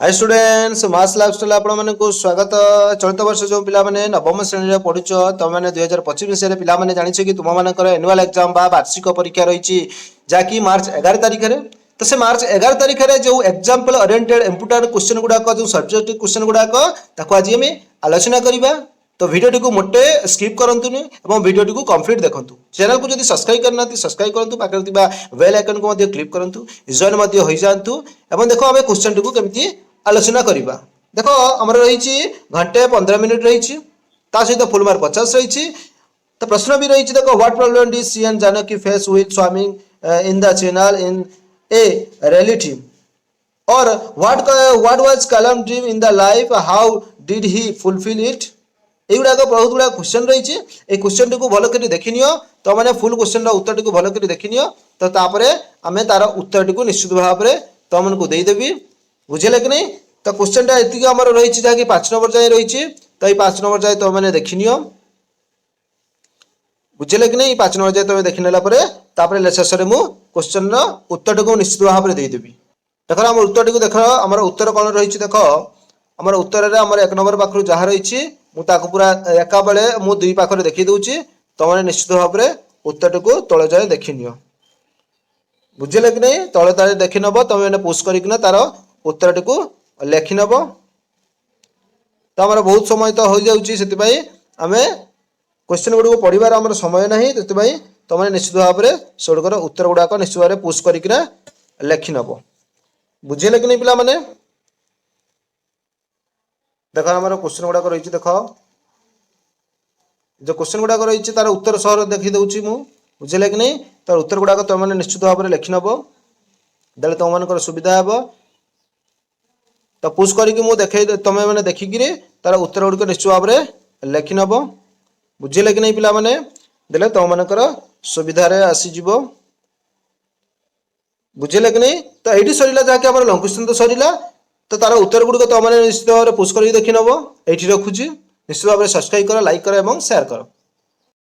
Hi students मास lifestyle आपण मानक स्वागत। चलित वर्ष जो पिला माने नवम श्रेणी रे पढुछ त माने 2025 विषय पिला माने जानिछ कि तुम मानकर एनुअल एग्जाम बा वार्षिक परीक्षा रहिछि जाकी मार्च 11 तारिख रे। तो से मार्च 11 तारिख रे जो एग्जांपल ओरिएंटेड इंपोर्टेंट क्वेश्चन गुडा को जो सब्जेक्ट क्वेश्चन गुडा को ताको आज हम आलोचना करिबा। तो वीडियो को मोटे स्किप करंतुनी एवं वीडियो को कंप्लीट देखंतु। चैनल को जदि सब्सक्राइब करनाती सब्सक्राइब करंतु, पाकर दिबा बेल आइकन को मध्ये क्लिक करंतु, जॉइन मध्ये होई जांतु एवं देखो हम क्वेश्चन को केमती आलोचना करिबा। देखो हमर रहिछि घंटे 15 मिनिट रहिछि, ता सहित फुल मार्क 50 रहिछि। तो प्रश्न भी रहिछि, देखो what problem did she and Janaki face with swimming in the channel in a reality, और what was Kalam dream in the life, how did he fulfill it। एगुड़ा बहुत गुड़ा क्वेश्चन रही। ए क्वेश्चन को भल कर देखिनियो, तो मैंने फुल क्वेश्चन उत्तर को भल कर देखिनियो। तो तापर आम तार उत्तर को निश्चित भाव में तुम को देदेवी, बुझे कि नहीं। तो क्वेश्चन टा एति आमर रही जहाँकि 5 नंबर जाए रही। तो ये 5 नंबर जाए तुम मैंने देखिनियो, बुझे कि नहीं। 5 नंबर जाए तुम देखी नाला शेष में मुझे क्वेश्चन उत्तर को निश्चित भाव में देदेवी। देख आम उत्तर को देख, आम उत्तर कौन रही। देख आम उत्तर आम 1 नंबर पाखु जहाँ रही मुझे पूरा एका बेले मु 2 पाखे देखी दूची। तुमने निश्चित भाव में उत्तर को तले जाए देखी नियो, बुझे कि नहीं। तले तले देखी नब, तुम मैंने पुश करना तार उत्तर को लेखि नब। तो आम बहुत समय तो हो जाए, आम क्वेश्चन गुड़ पढ़ार आम समय ना, से तुमने निश्चित भाव में सेगुड़कर उत्तर गुड़ाक निश्चित भाव में पुश करना लेखि नब, बुझे कि नहीं पिला माने। देख आम क्वेश्चन गुड़ाक रही, देख जो क्वेश्चन गुड़ाक रही तार उत्तर सहर देखी दूची मु, बुझे कि नहीं। तार उत्तर गुड़ाक तुमने निश्चित भाव में लेखि नब, देले तुम मान सुविधा हे। तो पुश करके मुझे देखे तुम मैंने देखिक तार उत्तर गुड़िक निश्चित भाव में लेखि नब, बुझे कि नहीं पिला माने। देले तुम मानकर सुविधा आसीज, बुझे कि नहीं। तो ये सरला जहाँकि आम लंग क्वेश्चन तो सरला। तो तार उत्तर गुड़िक तुम निश्चित भाव में पुश कर देखी नब। ये रखुची, निश्चित भाव में सब्सक्राइब कर, लाइक कर, शेयर कर।